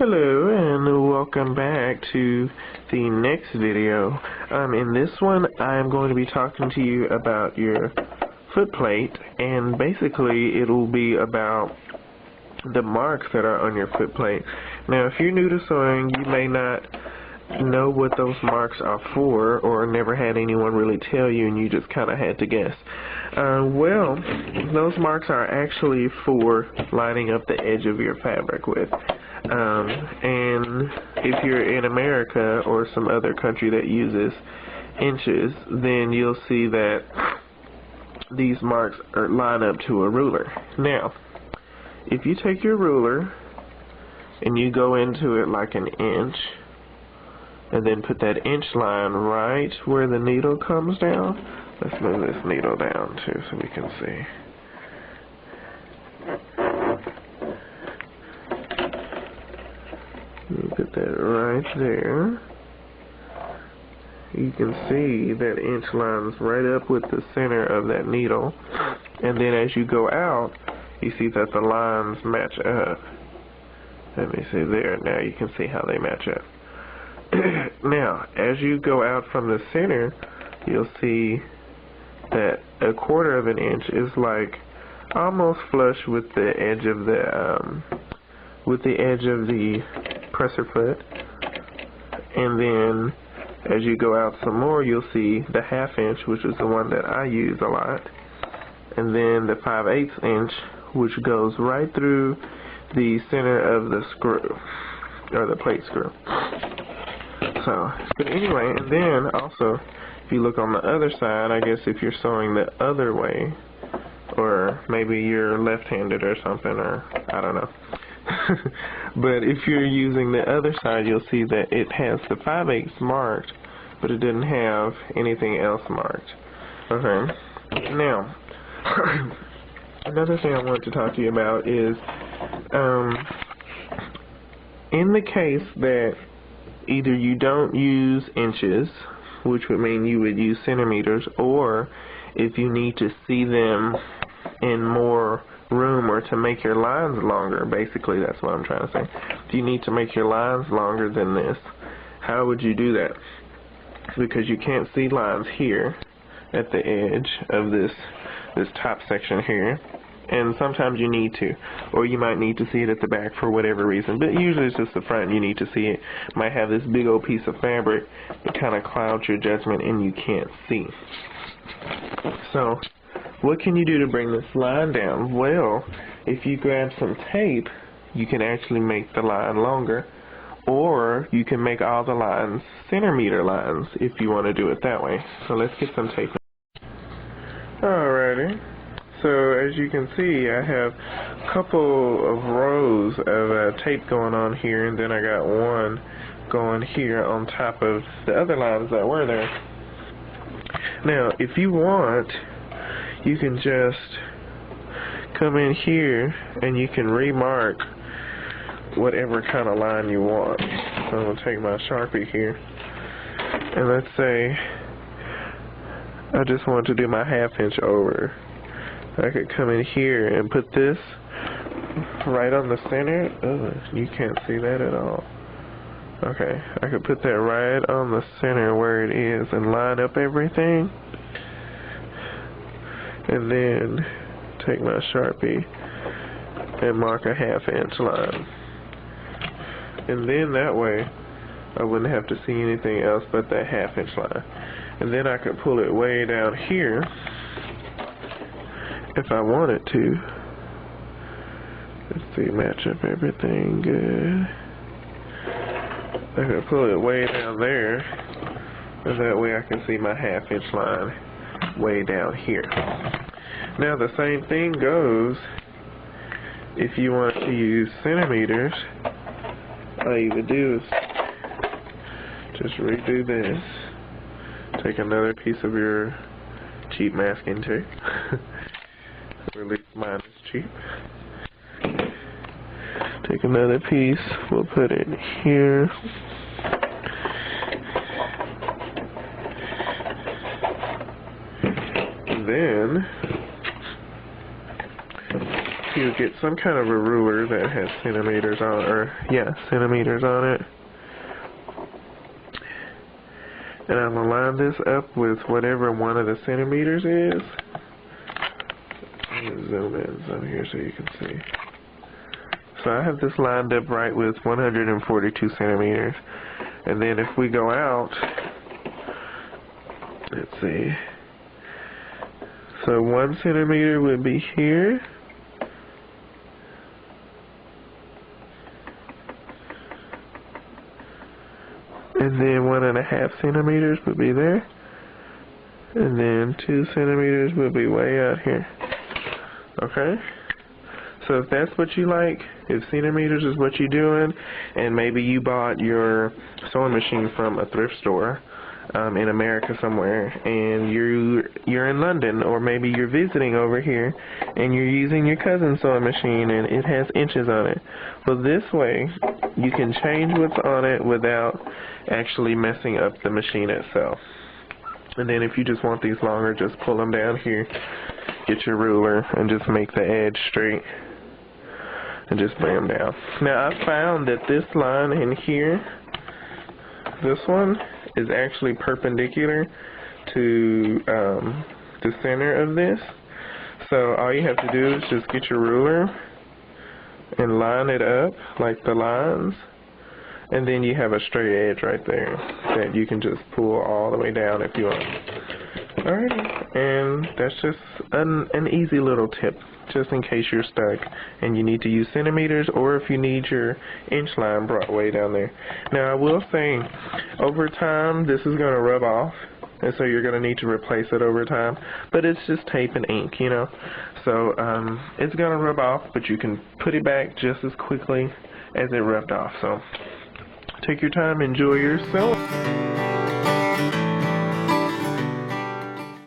Hello and welcome back to the next video. In this one I'm going to be talking to you about your foot plate, and basically it'll be about the marks that are on your foot plate. Now if you're new to sewing, you may not know what those marks are for, or never had anyone really tell you and you just kind of had to guess. Well, those marks are actually for lining up the edge of your fabric with. And if you're in America or some other country that uses inches, then you'll see that these marks line up to a ruler. Now, if you take your ruler and you go into it like an inch, and then put that inch line right where the needle comes down. Let's move this needle down too so we can see. You put that right there. You can see that inch line's right up with the center of that needle. And then as you go out, you see that the lines match up. Let me see there. Now you can see how they match up. Now, as you go out from the center, you'll see that a quarter of an inch is like almost flush with the edge of the presser foot. And then as you go out some more, you'll see the half inch, which is the one that I use a lot, and then the 5/8 inch, which goes right through the center of the screw, or the plate screw. So, but anyway, and then also, if you look on the other side, I guess if you're sewing the other way, or maybe you're left-handed or something, or I don't know. But if you're using the other side, you'll see that it has the 5/8 marked, but it didn't have anything else marked. Okay. Now, another thing I wanted to talk to you about is, in the case that either you don't use inches, which would mean you would use centimeters, or if you need to see them in more room or to make your lines longer, basically that's what I'm trying to say. If you need to make your lines longer than this, how would you do that? Because you can't see lines here at the edge of this top section here. And sometimes you need to, or you might need to see it at the back for whatever reason, but usually it's just the front you need to see it. Might have this big old piece of fabric that kind of clouds your judgment and you can't see. So what can you do to bring this line down? Well, if you grab some tape, you can actually make the line longer, or you can make all the lines centimeter lines if you want to do it that way. So let's get some tape. Alrighty. So as you can see, I have a couple of rows of tape going on here, and then I got one going here on top of the other lines that were there. Now, if you want, you can just come in here and you can remark whatever kind of line you want. So I'm going to take my Sharpie here, and let's say I just want to do my ½ inch over. I could come in here and put this right on the center. Oh, you can't see that at all. Okay, I could put that right on the center where it is and line up everything. And then take my Sharpie and mark a ½ inch line. And then that way I wouldn't have to see anything else but that ½ inch line. And then I could pull it way down here if I wanted to. Let's see, match up everything good. I can pull it way down there, and that way I can see my ½ inch line way down here. Now the same thing goes if you want to use centimeters. All you would do is just redo this. Take another piece of your cheap masking tape. At least mine is cheap. Take another piece, we'll put it here. And then to get some kind of a ruler that has centimeters on, centimeters on it. And I'm going to line this up with whatever one of the centimeters is. Let me zoom in some here so you can see. So I have this lined up right with 142 centimeters. And then if we go out, let's see. So 1 centimeter would be here. And then 1.5 centimeters would be there. And then 2 centimeters would be way out here. Okay? So if that's what you like, if centimeters is what you're doing, and maybe you bought your sewing machine from a thrift store in America somewhere, and you're in London, or maybe you're visiting over here, and you're using your cousin's sewing machine, and it has inches on it. Well, this way, you can change what's on it without actually messing up the machine itself. And then if you just want these longer, just pull them down here, get your ruler, and just make the edge straight, and just bring them down. Now, I found that this line in here, this one, is actually perpendicular to the center of this. So all you have to do is just get your ruler and line it up like the lines, and then you have a straight edge right there that you can just pull all the way down if you want. Alright, and that's just an easy little tip, just in case you're stuck and you need to use centimeters, or if you need your inch line brought way down there. Now, I will say, over time, this is going to rub off, and so you're going to need to replace it over time, but it's just tape and ink, you know. So it's going to rub off, but you can put it back just as quickly as it rubbed off. So take your time, enjoy your sewing.